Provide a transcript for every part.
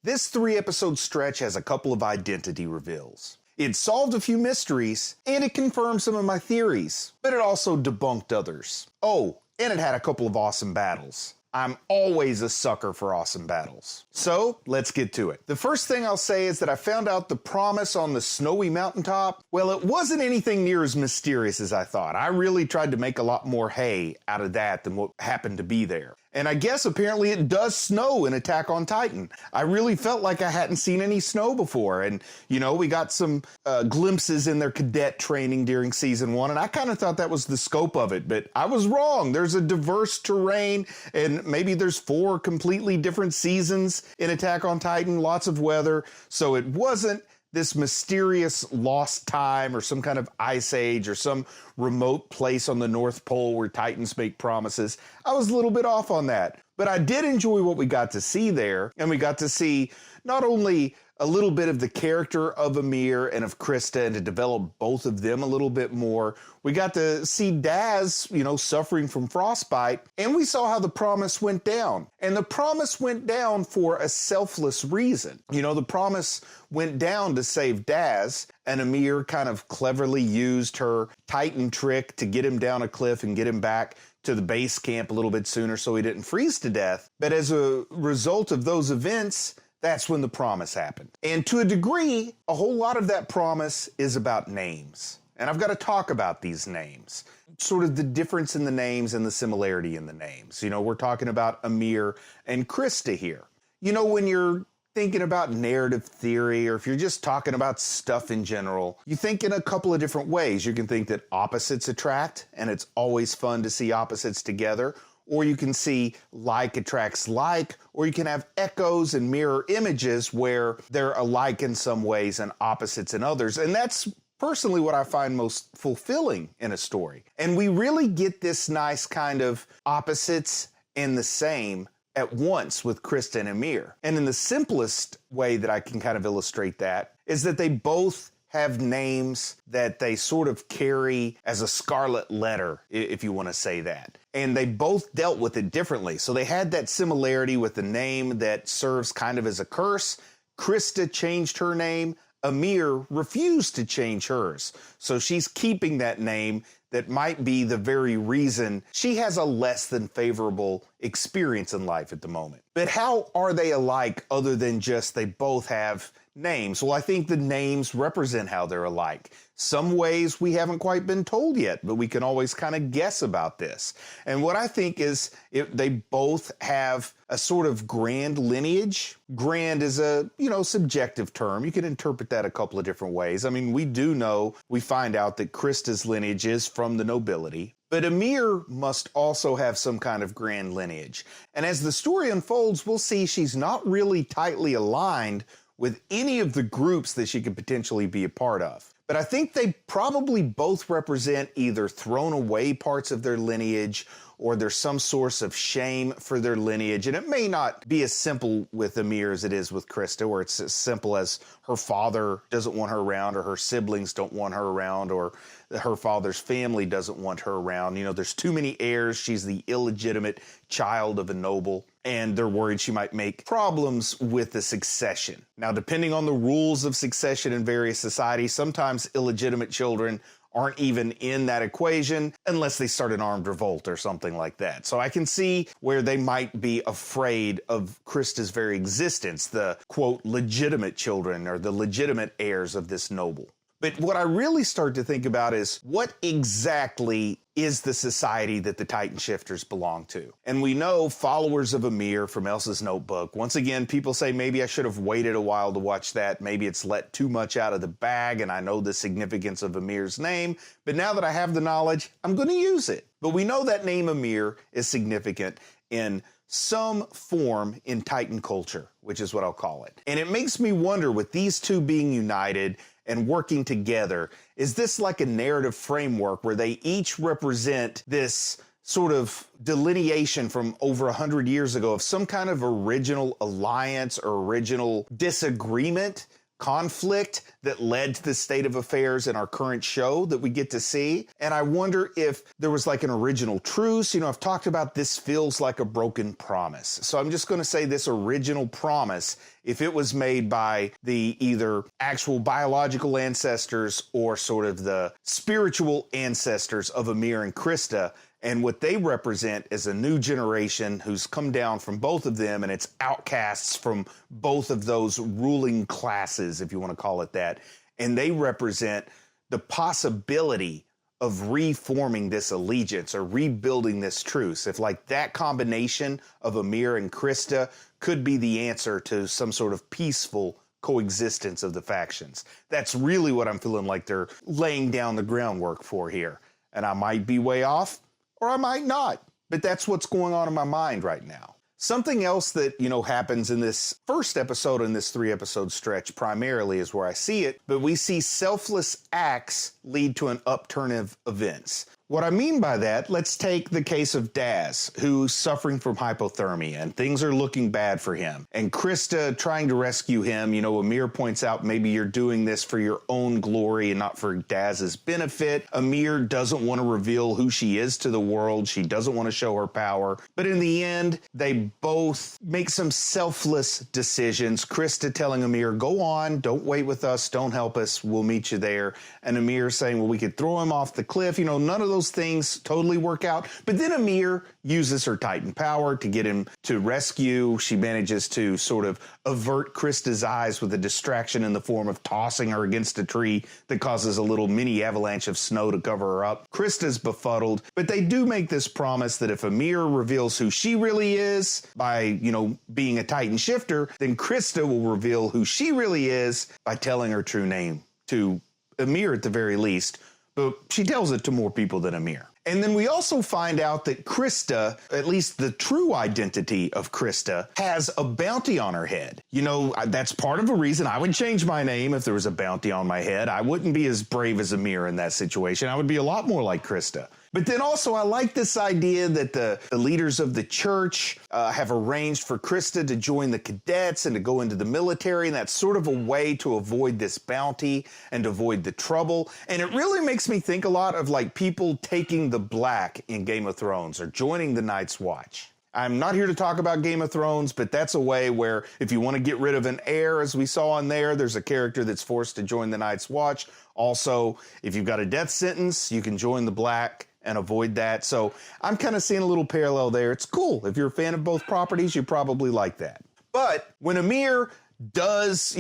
This 3-episode stretch has a couple of identity reveals. It solved a few mysteries, and it confirmed some of my theories, but it also debunked others. Oh, and it had a couple of awesome battles. I'm always a sucker for awesome battles. So, let's get to it. The first thing I'll say is that I found out the promise on the snowy mountaintop. Well, it wasn't anything near as mysterious as I thought. I really tried to make a lot more hay out of that than what happened to be there. And I guess apparently it does snow in Attack on Titan. I really felt like I hadn't seen any snow before. And, you know, we got some glimpses in their cadet training during season 1, and I kind of thought that was the scope of it, but I was wrong. There's a diverse terrain, and maybe there's 4 completely different seasons in Attack on Titan, lots of weather, so it wasn't this mysterious lost time or some kind of ice age or some remote place on the North Pole where Titans make promises. I was a little bit off on that, but I did enjoy what we got to see there, and we got to see not only a little bit of the character of Amir and of Krista and to develop both of them a little bit more. We got to see Daz, you know, suffering from frostbite, and we saw how the promise went down. And the promise went down for a selfless reason. You know, the promise went down to save Daz, and Amir kind of cleverly used her Titan trick to get him down a cliff and get him back to the base camp a little bit sooner so he didn't freeze to death. But as a result of those events, that's when the promise happened. And to a degree, a whole lot of that promise is about names. And I've got to talk about these names. Sort of the difference in the names and the similarity in the names. You know, we're talking about Amir and Krista here. You know, when you're thinking about narrative theory, or if you're just talking about stuff in general, you think in a couple of different ways. You can think that opposites attract, and it's always fun to see opposites together. Or you can see like attracts like, or you can have echoes and mirror images where they're alike in some ways and opposites in others. And that's personally what I find most fulfilling in a story. And we really get this nice kind of opposites and the same at once with Krista and Amir. And in the simplest way that I can kind of illustrate that is that they both have names that they sort of carry as a scarlet letter, if you want to say that. And they both dealt with it differently. So they had that similarity with the name that serves kind of as a curse. Krista changed her name. Amir refused to change hers. So she's keeping that name that might be the very reason she has a less than favorable experience in life at the moment. But how are they alike other than just they both have names? Well, I think the names represent how they're alike. Some ways we haven't quite been told yet, but we can always kind of guess about this. And what I think is they both have a sort of grand lineage. Grand is a, you know, subjective term. You can interpret that a couple of different ways. I mean, we find out that Krista's lineage is from the nobility. But Amir must also have some kind of grand lineage. And as the story unfolds, we'll see she's not really tightly aligned with any of the groups that she could potentially be a part of. But I think they probably both represent either thrown away parts of their lineage or there's some source of shame for their lineage. And it may not be as simple with Amir as it is with Krista, where it's as simple as her father doesn't want her around, or her siblings don't want her around, or her father's family doesn't want her around. You know, there's too many heirs. She's the illegitimate child of a noble, and they're worried she might make problems with the succession. Now, depending on the rules of succession in various societies, sometimes illegitimate children aren't even in that equation unless they start an armed revolt or something like that. So I can see where they might be afraid of Krista's very existence, the, quote, legitimate children or the legitimate heirs of this noble. But what I really start to think about is what exactly is the society that the Titan Shifters belong to? And we know followers of Amir from Elsa's Notebook. Once again, people say maybe I should have waited a while to watch that. Maybe it's let too much out of the bag and I know the significance of Amir's name. But now that I have the knowledge, I'm going to use it. But we know that name Amir is significant in some form in Titan culture, which is what I'll call it. And it makes me wonder, with these two being united and working together, is this like a narrative framework where they each represent this sort of delineation from over 100 years ago of some kind of original alliance or original disagreement conflict that led to the state of affairs in our current show that we get to see. And I wonder if there was like an original truce. I've talked about this feels like a broken promise. So I'm just going to say this original promise, if it was made by the either actual biological ancestors or sort of the spiritual ancestors of Amir and Krista, and what they represent is a new generation who's come down from both of them, and it's outcasts from both of those ruling classes, if you want to call it that. And they represent the possibility of reforming this allegiance or rebuilding this truce. If like that combination of Amir and Krista could be the answer to some sort of peaceful coexistence of the factions. That's really what I'm feeling like they're laying down the groundwork for here. And I might be way off, or I might not, but that's what's going on in my mind right now. Something else that, happens in this first episode in this 3-episode stretch primarily is where I see it, but we see selfless acts lead to an upturn of events. What I mean by that, let's take the case of Daz, who's suffering from hypothermia, and things are looking bad for him. And Krista trying to rescue him, Amir points out maybe you're doing this for your own glory and not for Daz's benefit. Amir doesn't want to reveal who she is to the world. She doesn't want to show her power. But in the end, they both make some selfless decisions. Krista telling Amir, go on, don't wait with us, don't help us, we'll meet you there. And Amir saying, well, we could throw him off the cliff. None of those things totally work out. But then Amir uses her Titan power to get him to rescue. She manages to sort of avert Krista's eyes with a distraction in the form of tossing her against a tree that causes a little mini avalanche of snow to cover her up. Krista's befuddled, but they do make this promise that if Amir reveals who she really is by, being a Titan shifter, then Krista will reveal who she really is by telling her true name to Amir at the very least, but she tells it to more people than Amir. And then we also find out that Krista, at least the true identity of Krista, has a bounty on her head. That's part of a reason I would change my name if there was a bounty on my head. I wouldn't be as brave as Amir in that situation. I would be a lot more like Krista. But then also I like this idea that the leaders of the church have arranged for Krista to join the cadets and to go into the military, and that's sort of a way to avoid this bounty and avoid the trouble. And it really makes me think a lot of like people taking the black in Game of Thrones or joining the Night's Watch. I'm not here to talk about Game of Thrones, but that's a way where if you want to get rid of an heir, as we saw on there's a character that's forced to join the Night's Watch. Also, if you've got a death sentence, you can join the black and avoid that. So I'm kind of seeing a little parallel there. It's cool. If you're a fan of both properties, you probably like that. But when Amir does,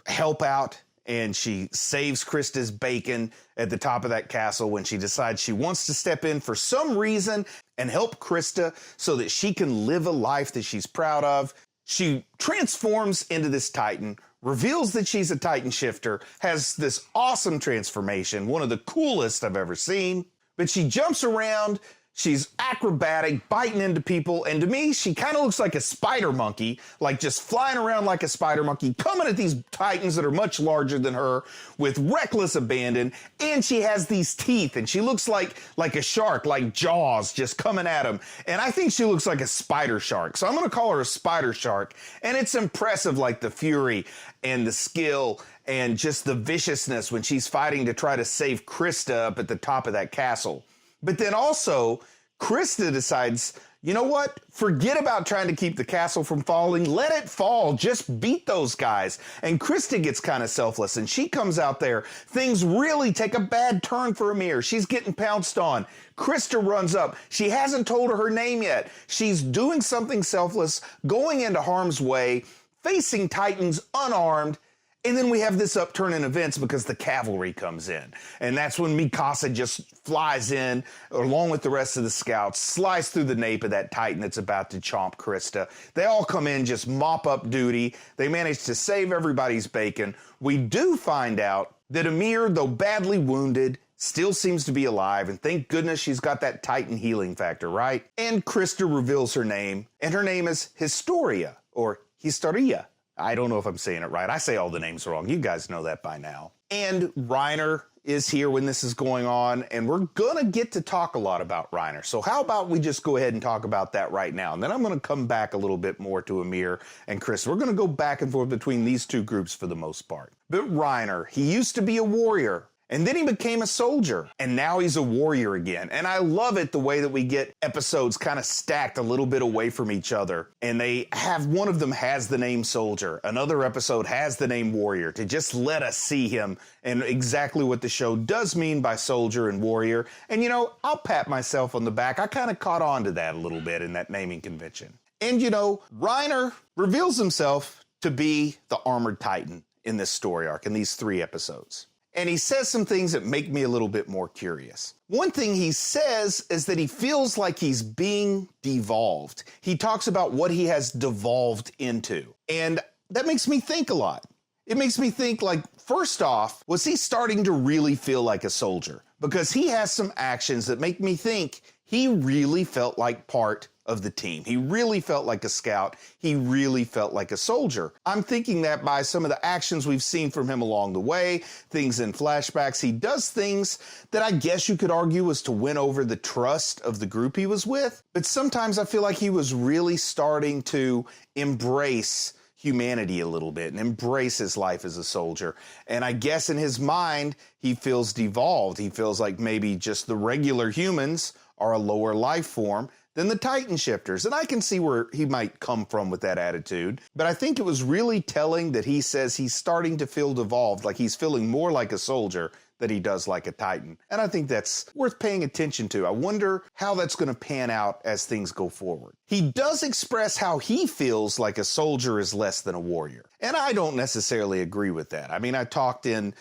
help out and she saves Krista's bacon at the top of that castle when she decides she wants to step in for some reason and help Krista so that she can live a life that she's proud of, she transforms into this Titan, reveals that she's a Titan shifter, has this awesome transformation, one of the coolest I've ever seen. But she jumps around, she's acrobatic, biting into people, and to me, she kind of looks like a spider monkey, like just flying around like a spider monkey, coming at these Titans that are much larger than her with reckless abandon, and she has these teeth, and she looks like a shark, like Jaws, just coming at him. And I think she looks like a spider shark, so I'm going to call her a spider shark, and it's impressive, like the fury and the skill and just the viciousness when she's fighting to try to save Krista up at the top of that castle. But then also, Krista decides, you know what? Forget about trying to keep the castle from falling. Let it fall. Just beat those guys. And Krista gets kind of selfless, and she comes out there. Things really take a bad turn for Amir. She's getting pounced on. Krista runs up. She hasn't told her name yet. She's doing something selfless, going into harm's way, facing Titans unarmed. And then we have this upturn in events because the cavalry comes in. And that's when Mikasa just flies in, along with the rest of the scouts, slice through the nape of that Titan that's about to chomp Krista. They all come in, just mop up duty. They manage to save everybody's bacon. We do find out that Amir, though badly wounded, still seems to be alive, and thank goodness she's got that Titan healing factor, right? And Krista reveals her name, and her name is Historia, or Historia. I don't know if I'm saying it right. I say all the names wrong. You guys know that by now. And Reiner, is here when this is going on, and we're gonna get to talk a lot about Reiner. So how about we just go ahead and talk about that right now, and then I'm gonna come back a little bit more to Amir and Chris. We're gonna go back and forth between these two groups for the most part. But Reiner, he used to be a warrior, and then he became a soldier, and now he's a warrior again. And I love it the way that we get episodes kind of stacked a little bit away from each other. And they have, one of them has the name soldier, another episode has the name warrior, to just let us see him and exactly what the show does mean by soldier and warrior. And you know, I'll pat myself on the back. I kind of caught on to that a little bit in that naming convention. And you know, Reiner reveals himself to be the armored titan in this story arc, in these 3 episodes. And he says some things that make me a little bit more curious. One thing he says is that he feels like he's being devolved. He talks about what he has devolved into. And that makes me think a lot. It makes me think, like, first off, was he starting to really feel like a soldier? Because he has some actions that make me think he really felt like part of the team. He really felt like a scout. He really felt like a soldier. I'm thinking that by some of the actions we've seen from him along the way, things in flashbacks, he does things that I guess you could argue was to win over the trust of the group he was with. But sometimes I feel like he was really starting to embrace humanity a little bit and embrace his life as a soldier. And I guess in his mind, he feels devolved. He feels like maybe just the regular humans are a lower life form than the Titan shifters. And I can see where he might come from with that attitude. But I think it was really telling that he says he's starting to feel devolved, like he's feeling more like a soldier than he does like a Titan. And I think that's worth paying attention to. I wonder how that's going to pan out as things go forward. He does express how he feels like a soldier is less than a warrior. And I don't necessarily agree with that. I mean, I talked in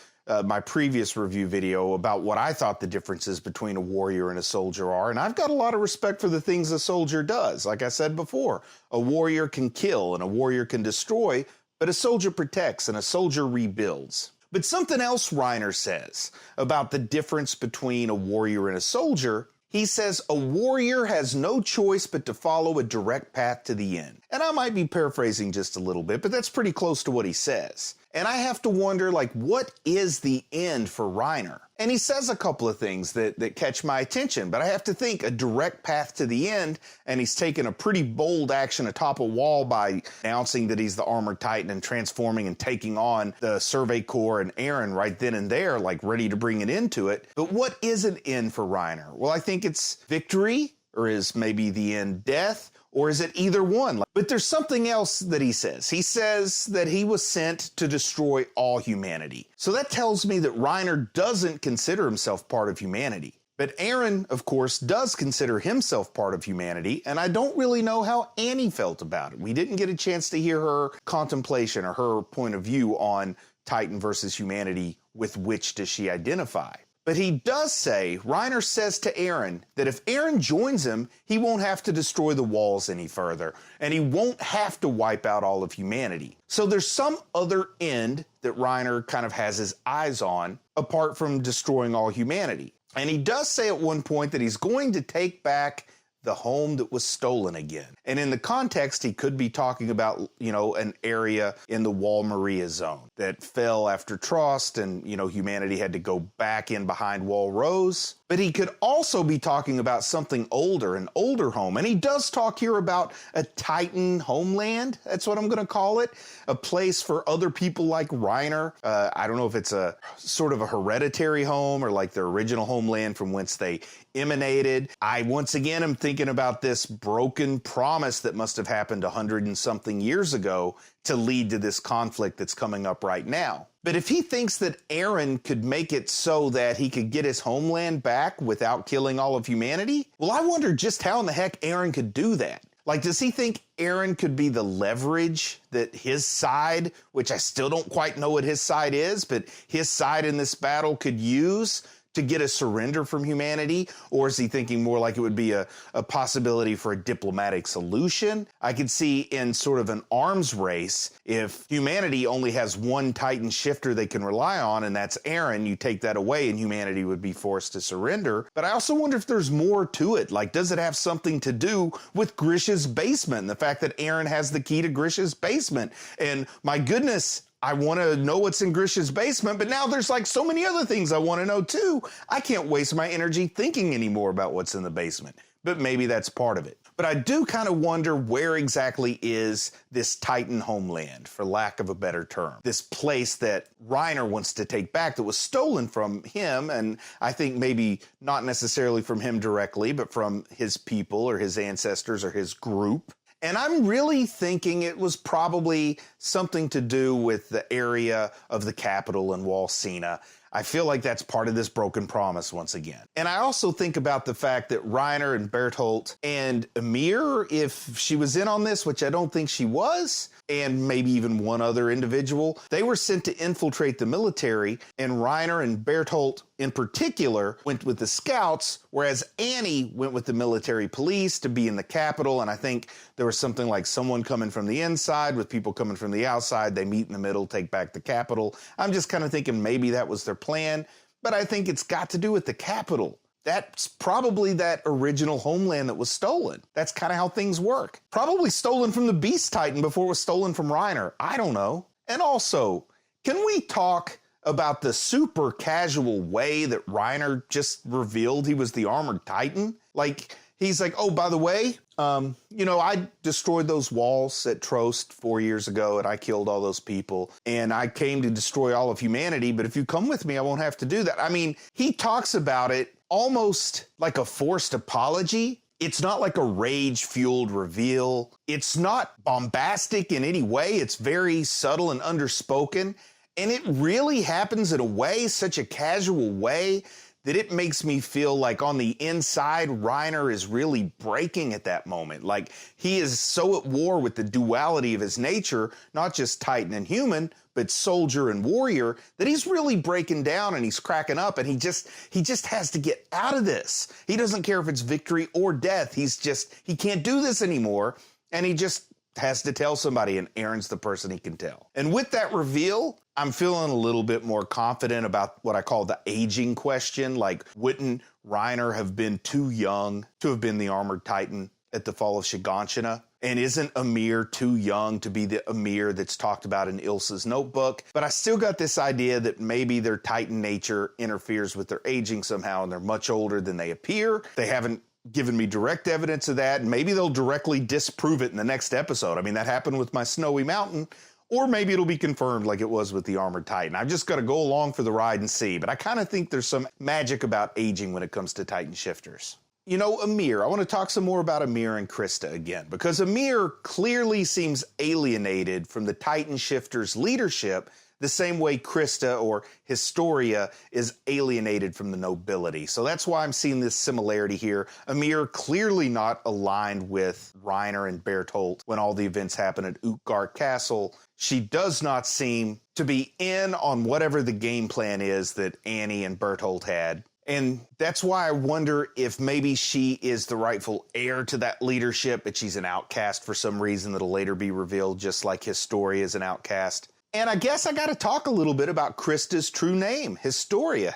my previous review video about what I thought the differences between a warrior and a soldier are, and I've got a lot of respect for the things a soldier does. Like I said before, a warrior can kill and a warrior can destroy, but a soldier protects and a soldier rebuilds. But something else Reiner says about the difference between a warrior and a soldier, he says a warrior has no choice but to follow a direct path to the end. And I might be paraphrasing just a little bit, but that's pretty close to what he says. And I have to wonder, like, what is the end for Reiner? And he says a couple of things that catch my attention, but I have to think a direct path to the end, and he's taken a pretty bold action atop a wall by announcing that he's the armored titan and transforming and taking on the Survey Corps and Aaron right then and there, like ready to bring it into it. But what is an end for Reiner? Well, I think it's victory, or is maybe the end death? Or is it either one? But there's something else that he says. He says that he was sent to destroy all humanity. So that tells me that Reiner doesn't consider himself part of humanity. But Aaron, of course, does consider himself part of humanity, and I don't really know how Annie felt about it. We didn't get a chance to hear her contemplation or her point of view on Titan versus humanity, with which does she identify. But he does say, Reiner says to Aaron that if Aaron joins him, he won't have to destroy the walls any further, and he won't have to wipe out all of humanity. So there's some other end that Reiner kind of has his eyes on, apart from destroying all humanity. And he does say at one point that he's going to take back the home that was stolen again. And in the context, he could be talking about, you know, an area in the Wall Maria zone that fell after Trost and, you know, humanity had to go back in behind Wall Rose. But he could also be talking about something older, an older home. And he does talk here about a Titan homeland. That's what I'm going to call it. A place for other people like Reiner. I don't know if it's a sort of a hereditary home or like their original homeland from whence they emanated. I once again am thinking about this broken promise that must have happened 100 and something years ago to lead to this conflict that's coming up right now. But if he thinks that Aaron could make it so that he could get his homeland back without killing all of humanity, well, I wonder just how in the heck Aaron could do that. Like, does he think Aaron could be the leverage that his side, which I still don't quite know what his side is, but his side in this battle could use to get a surrender from humanity? Or is he thinking more like it would be a possibility for a diplomatic solution? I could see in sort of an arms race, if humanity only has one Titan shifter they can rely on, and that's Aaron, you take that away and humanity would be forced to surrender. But I also wonder if there's more to it. Like, does it have something to do with Grisha's basement? The fact that Aaron has the key to Grisha's basement. And my goodness, I want to know what's in Grisha's basement, but now there's like so many other things I want to know too. I can't waste my energy thinking anymore about what's in the basement, but maybe that's part of it. But I do kind of wonder where exactly is this Titan homeland, for lack of a better term. This place that Reiner wants to take back that was stolen from him, and I think maybe not necessarily from him directly, but from his people or his ancestors or his group. And I'm really thinking it was probably something to do with the area of the capital in Walsena. I feel like that's part of this broken promise once again. And I also think about the fact that Reiner and Bertholdt and Amir, if she was in on this, which I don't think she was, and maybe even one other individual, they were sent to infiltrate the military, and Reiner and Bertholdt in particular went with the scouts, whereas Annie went with the military police to be in the capital. And I think there was something like someone coming from the inside with people coming from the outside. They meet in the middle, take back the capital. I'm just kind of thinking maybe that was their plan, but I think it's got to do with the capital. That's probably that original homeland that was stolen. That's kind of how things work. Probably stolen from the Beast Titan before it was stolen from Reiner. I don't know. And also, can we talk about the super casual way that Reiner just revealed he was the Armored Titan? Like, he's like, oh, by the way, I destroyed those walls at Trost 4 years ago, and I killed all those people, and I came to destroy all of humanity, but if you come with me, I won't have to do that. I mean, he talks about it almost like a forced apology. It's not like a rage-fueled reveal. It's not bombastic in any way. It's very subtle and underspoken, and it really happens in a way, such a casual way, that it makes me feel like on the inside, Reiner is really breaking at that moment. Like, he is so at war with the duality of his nature, not just Titan and human, but soldier and warrior, that he's really breaking down and he's cracking up, and he just has to get out of this. He doesn't care if it's victory or death. He can't do this anymore, and he just has to tell somebody, and Aaron's the person he can tell. And with that reveal, I'm feeling a little bit more confident about what I call the aging question. Like, wouldn't Reiner have been too young to have been the Armored Titan at the fall of Shiganshina? And isn't Amir too young to be the Amir that's talked about in Ilsa's notebook? But I still got this idea that maybe their Titan nature interferes with their aging somehow, and they're much older than they appear. They haven't given me direct evidence of that, and maybe they'll directly disprove it in the next episode. I mean, that happened with my Snowy Mountain. Or maybe it'll be confirmed like it was with the Armored Titan. I've just got to go along for the ride and see. But I kind of think there's some magic about aging when it comes to Titan shifters. You know, Amir. I want to talk some more about Amir and Krista again, because Amir clearly seems alienated from the Titan shifters' leadership the same way Krista, or Historia, is alienated from the nobility. So that's why I'm seeing this similarity here. Amir clearly not aligned with Reiner and Bertholdt when all the events happen at Utgard Castle. She does not seem to be in on whatever the game plan is that Annie and Bertholdt had. And that's why I wonder if maybe she is the rightful heir to that leadership, but she's an outcast for some reason that'll later be revealed, just like Historia is an outcast. And I guess I got to talk a little bit about Krista's true name, Historia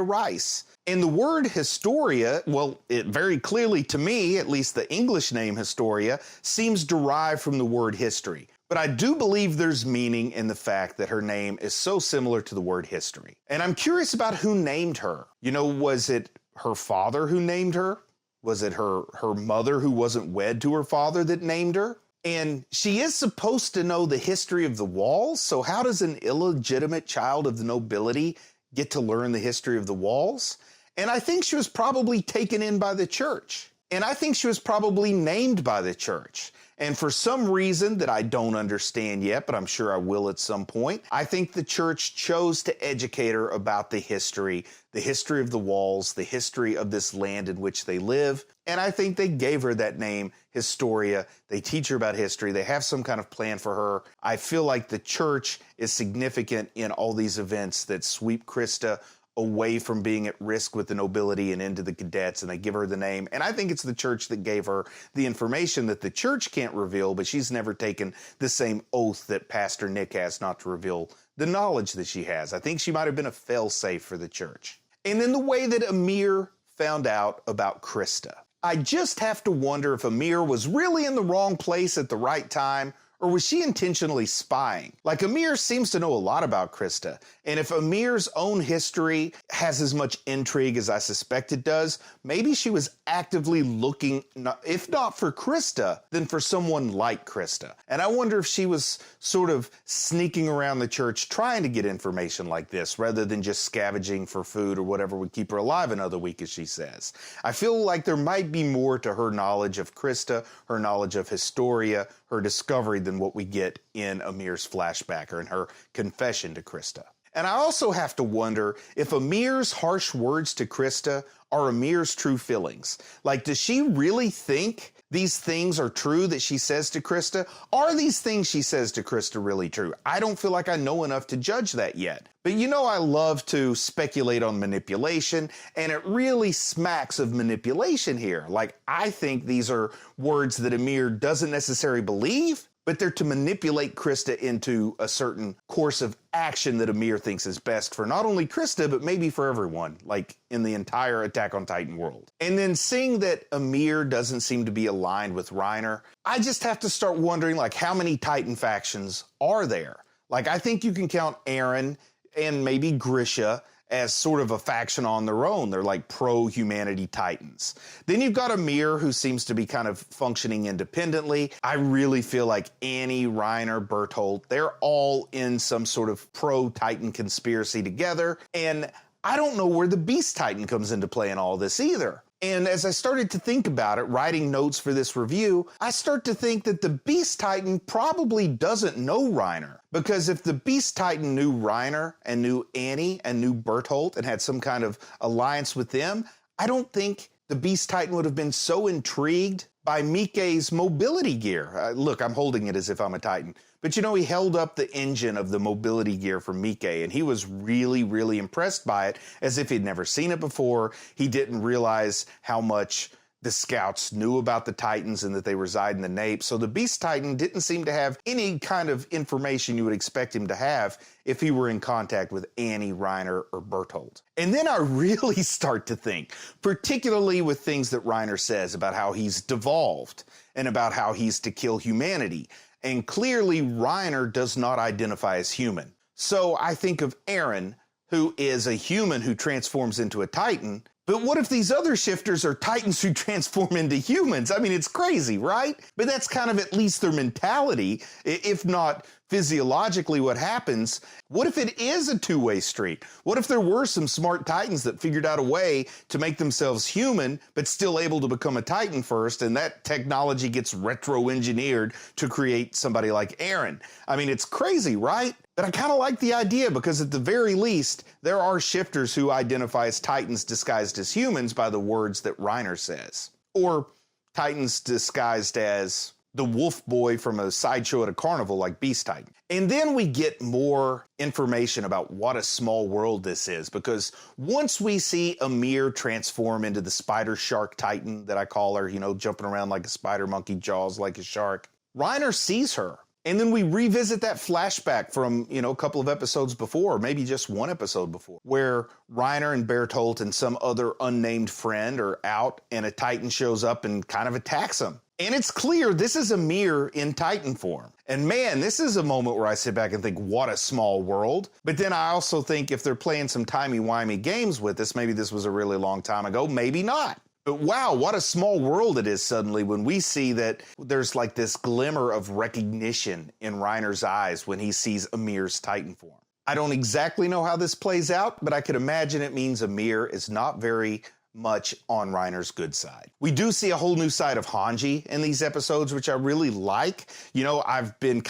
Rice. And the word Historia, well, it very clearly to me, at least the English name Historia, seems derived from the word history. But I do believe there's meaning in the fact that her name is so similar to the word history. And I'm curious about who named her. You know, was it her father who named her? Was it her mother who wasn't wed to her father that named her? And she is supposed to know the history of the walls, so how does an illegitimate child of the nobility get to learn the history of the walls? And I think she was probably taken in by the church. And I think she was probably named by the church. And for some reason that I don't understand yet, but I'm sure I will at some point, I think the church chose to educate her about the history of the walls, the history of this land in which they live. And I think they gave her that name, Historia. They teach her about history. They have some kind of plan for her. I feel like the church is significant in all these events that sweep Krista away from being at risk with the nobility and into the cadets, and they give her the name. And I think it's the church that gave her the information that the church can't reveal, but she's never taken the same oath that Pastor Nick has not to reveal the knowledge that she has. I think she might have been a fail-safe for the church. And then the way that Amir found out about Krista. I just have to wonder if Amir was really in the wrong place at the right time, or Or was she intentionally spying? Like, Amir seems to know a lot about Krista, and if Amir's own history has as much intrigue as I suspect it does, maybe she was actively looking, if not for Krista, then for someone like Krista. And I wonder if she was sort of sneaking around the church trying to get information like this, rather than just scavenging for food or whatever would keep her alive another week, as she says. I feel like there might be more to her knowledge of Krista, her knowledge of Historia, her discovery than what we get in Amir's flashback or in her confession to Krista. And I also have to wonder if Amir's harsh words to Krista are Amir's true feelings. Like, does she really think these things are true that she says to Krista? Are these things she says to Krista really true? I don't feel like I know enough to judge that yet. But you know I love to speculate on manipulation, and it really smacks of manipulation here. Like, I think these are words that Amir doesn't necessarily believe, but they're to manipulate Krista into a certain course of action that Amir thinks is best for not only Krista, but maybe for everyone, like in the entire Attack on Titan world. And then seeing that Amir doesn't seem to be aligned with Reiner, I just have to start wondering, like, how many Titan factions are there? Like, I think you can count Eren and maybe Grisha as sort of a faction on their own. They're like pro-humanity Titans. Then you've got Amir, who seems to be kind of functioning independently. I really feel like Annie, Reiner, Berthold, they're all in some sort of pro-Titan conspiracy together. And I don't know where the Beast Titan comes into play in all this either. And as I started to think about it, writing notes for this review, I start to think that the Beast Titan probably doesn't know Reiner. Because if the Beast Titan knew Reiner and knew Annie and knew Berthold and had some kind of alliance with them, I don't think the Beast Titan would have been so intrigued by Mike's mobility gear. Look, I'm holding it as if I'm a Titan. But you know, he held up the engine of the mobility gear for Mike, and he was really, really impressed by it, as if he'd never seen it before. He didn't realize how much the scouts knew about the Titans and that they reside in the Nape. So the Beast Titan didn't seem to have any kind of information you would expect him to have if he were in contact with Annie, Reiner, or Berthold. And then I really start to think, particularly with things that Reiner says about how he's devolved and about how he's to kill humanity. And clearly Reiner does not identify as human. So I think of Eren, who is a human who transforms into a Titan. But what if these other shifters are Titans who transform into humans? I mean, it's crazy, right? But that's kind of at least their mentality, if not physiologically what happens. What if it is a two-way street? What if there were some smart Titans that figured out a way to make themselves human, but still able to become a Titan first, and that technology gets retro-engineered to create somebody like Eren? I mean, it's crazy, right? But I kind of like the idea, because at the very least, there are shifters who identify as Titans disguised as humans by the words that Reiner says. Or Titans disguised as the wolf boy from a sideshow at a carnival like Beast Titan. And then we get more information about what a small world this is, because once we see Amir transform into the spider shark Titan that I call her, you know, jumping around like a spider monkey, jaws like a shark, Reiner sees her. And then we revisit that flashback from, you know, a couple of episodes before, maybe just one episode before, where Reiner and Berthold and some other unnamed friend are out and a Titan shows up and kind of attacks them. And it's clear this is Amir in Titan form. And man, this is a moment where I sit back and think, what a small world. But then I also think if they're playing some timey-wimey games with us, maybe this was a really long time ago, maybe not. But wow, what a small world it is suddenly when we see that there's like this glimmer of recognition in Reiner's eyes when he sees Amir's Titan form. I don't exactly know how this plays out, but I could imagine it means Amir is not very much on Reiner's good side. We do see a whole new side of Hanji in these episodes, which I really like. You know, I've been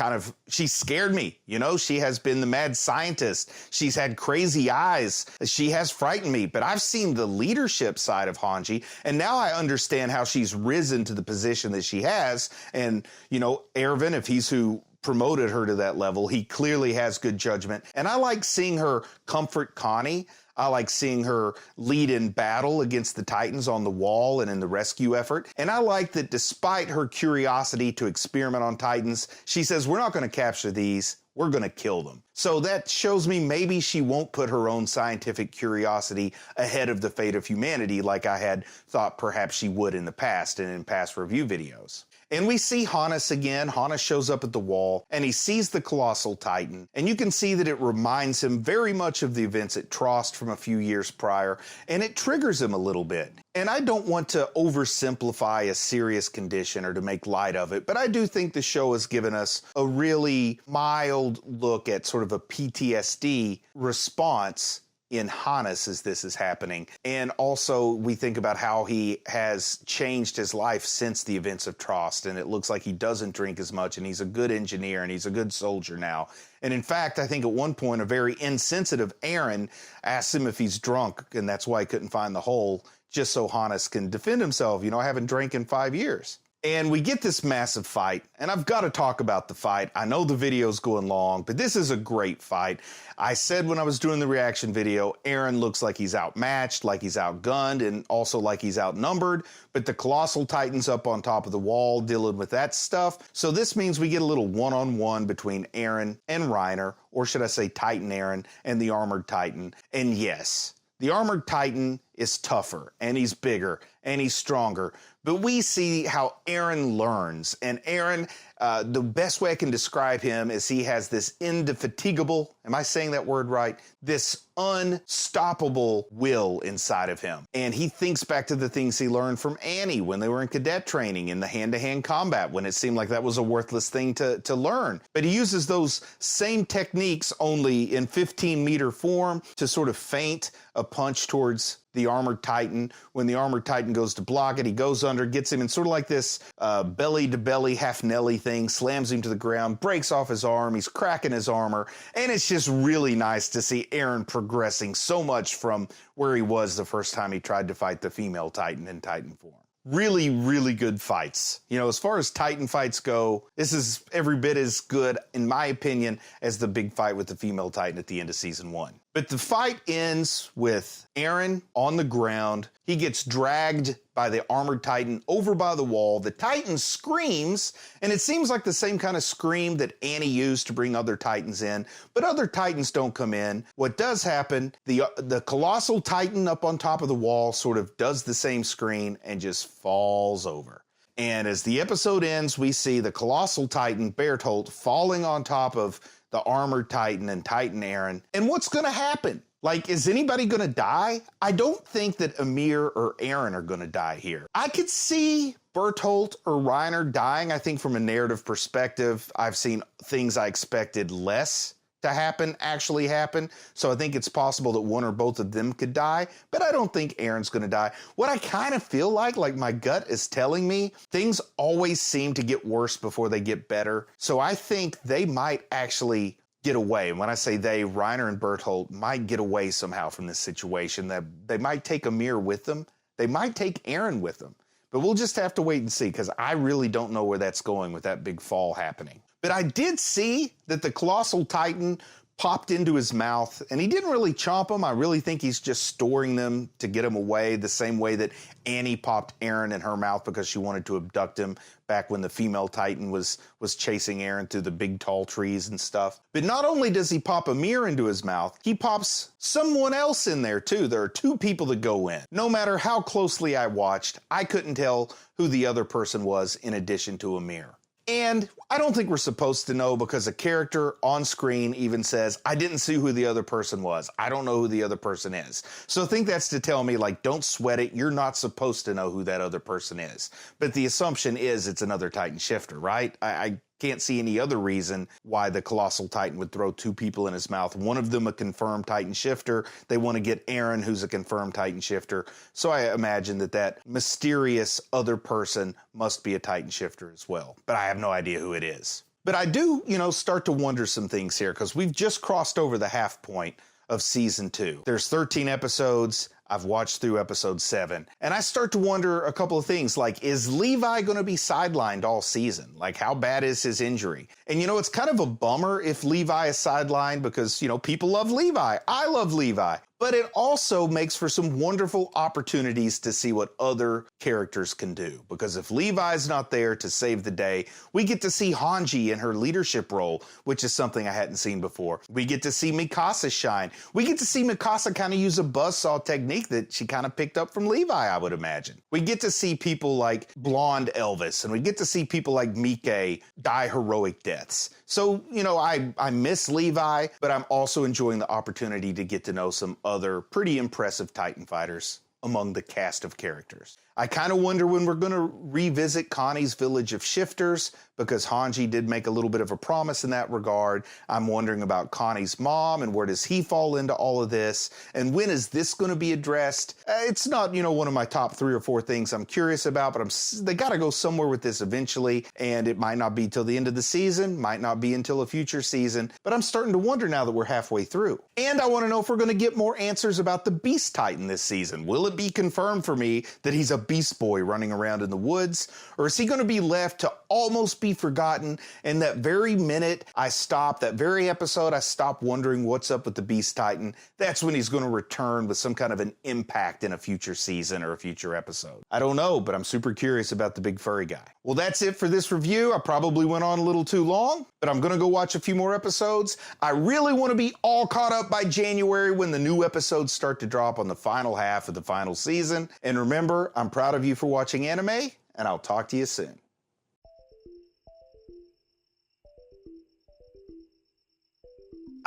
she scared me. You know, she has been the mad scientist. She's had crazy eyes. She has frightened me, but I've seen the leadership side of Hanji, and now I understand how she's risen to the position that she has. And, you know, Erwin, if he's who promoted her to that level, he clearly has good judgment. And I like seeing her comfort Connie. I like seeing her lead in battle against the Titans on the wall and in the rescue effort. And I like that despite her curiosity to experiment on Titans, she says, we're not going to capture these, we're going to kill them. So that shows me maybe she won't put her own scientific curiosity ahead of the fate of humanity like I had thought perhaps she would in the past and in past review videos. And we see Hannes again. Hannes shows up at the wall and he sees the Colossal Titan. And you can see that it reminds him very much of the events at Trost from a few years prior. And it triggers him a little bit. And I don't want to oversimplify a serious condition or to make light of it, but I do think the show has given us a really mild look at sort of a PTSD response in Hannes as this is happening. And also we think about how he has changed his life since the events of Trost, and it looks like he doesn't drink as much, and he's a good engineer and he's a good soldier now. And in fact, I think at one point a very insensitive Aaron asks him if he's drunk, and that's why he couldn't find the hole, just so Hannes can defend himself. You know, I haven't drank in 5 years. And we get this massive fight, and I've got to talk about the fight. I know the video's going long, but this is a great fight. I said when I was doing the reaction video, Aaron looks like he's outmatched, like he's outgunned, and also like he's outnumbered, but the Colossal Titan's up on top of the wall dealing with that stuff. So this means we get a little one-on-one between Aaron and Reiner, or should I say Titan Aaron and the Armored Titan. And yes, the Armored Titan is tougher, and he's bigger, and he's stronger. But we see how Aaron learns. And Aaron, the best way I can describe him is he has this indefatigable, am I saying that word right? This unstoppable will inside of him. And he thinks back to the things he learned from Annie when they were in cadet training in the hand-to-hand combat, when it seemed like that was a worthless thing to learn. But he uses those same techniques only in 15-meter form to sort of feint a punch towards the Armored Titan. When the Armored Titan goes to block it, he goes under, gets him in sort of like this belly-to-belly half Nelly thing, slams him to the ground, breaks off his arm, he's cracking his armor, and it's just really nice to see Aaron progressing so much from where he was the first time he tried to fight the female Titan in Titan form. Really, really good fights. You know, as far as Titan fights go, this is every bit as good, in my opinion, as the big fight with the female Titan at the end of season 1. But the fight ends with Aaron on the ground. He gets dragged by the Armored Titan over by the wall. The Titan screams, and it seems like the same kind of scream that Annie used to bring other Titans in, but other Titans don't come in. What does happen, the Colossal Titan up on top of the wall sort of does the same scream and just falls over. And as the episode ends, we see the Colossal Titan, Bertolt, falling on top of the Armored Titan and Titan Aaron. And what's going to happen? Like, is anybody going to die? I don't think that Amir or Aaron are going to die here. I could see Bertolt or Reiner dying. I think from a narrative perspective, I've seen things I expected less to happen actually happen. So I think it's possible that one or both of them could die, but I don't think Aaron's going to die. What I kind of feel like my gut is telling me, things always seem to get worse before they get better. So I think they might actually get away. When I say they, Reiner and Bertolt might get away somehow from this situation. That they might take Amir with them. They might take Aaron with them. But we'll just have to wait and see, because I really don't know where that's going with that big fall happening. But I did see that the Colossal Titan popped into his mouth, and he didn't really chomp him. I really think he's just storing them to get him away, the same way that Annie popped Aaron in her mouth because she wanted to abduct him back when the female Titan was chasing Aaron through the big tall trees and stuff. But not only does he pop Amir into his mouth, he pops someone else in there too. There are two people that go in. No matter how closely I watched, I couldn't tell who the other person was in addition to Amir. And I don't think we're supposed to know, because a character on screen even says, I didn't see who the other person was. I don't know who the other person is. So I think that's to tell me, like, don't sweat it. You're not supposed to know who that other person is. But the assumption is it's another Titan shifter, right? I can't see any other reason why the Colossal Titan would throw two people in his mouth. One of them a confirmed Titan shifter. They want to get Aaron, who's a confirmed Titan shifter. So I imagine that mysterious other person must be a Titan shifter as well. But I have no idea who it is. But I do, start to wonder some things here, because we've just crossed over the half point of season 2. There's 13 episodes. I've watched through episode 7, and I start to wonder a couple of things, like, is Levi going to be sidelined all season? Like, how bad is his injury? And, it's kind of a bummer if Levi is sidelined, because, people love Levi. I love Levi. But but it also makes for some wonderful opportunities to see what other characters can do. Because if Levi's not there to save the day, we get to see Hanji in her leadership role, which is something I hadn't seen before. We get to see Mikasa shine. We get to see Mikasa kind of use a buzzsaw technique that she kind of picked up from Levi, I would imagine. We get to see people like Blonde Elvis, and we get to see people like Mike die heroic deaths. So, I miss Levi, but I'm also enjoying the opportunity to get to know some other pretty impressive Titan fighters among the cast of characters. I kind of wonder when we're going to revisit Connie's village of shifters, because Hanji did make a little bit of a promise in that regard. I'm wondering about Connie's mom and where does he fall into all of this, and when is this going to be addressed? It's not, one of my top 3 or 4 things I'm curious about, but they got to go somewhere with this eventually, and it might not be till the end of the season, might not be until a future season, but I'm starting to wonder now that we're halfway through. And I want to know if we're going to get more answers about the Beast Titan this season. Will it be confirmed for me that he's a Beast Boy running around in the woods, or is he going to be left to almost be forgotten, and that very minute that very episode I stop wondering what's up with the Beast Titan, that's when he's going to return with some kind of an impact in a future season or a future episode. I don't know, but I'm super curious about the big furry guy. Well, that's it for this review. I probably went on a little too long, but I'm going to go watch a few more episodes. I really want to be all caught up by January when the new episodes start to drop on the final half of the final season. And remember, I'm proud of you for watching anime, and I'll talk to you soon.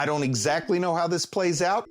I don't exactly know how this plays out.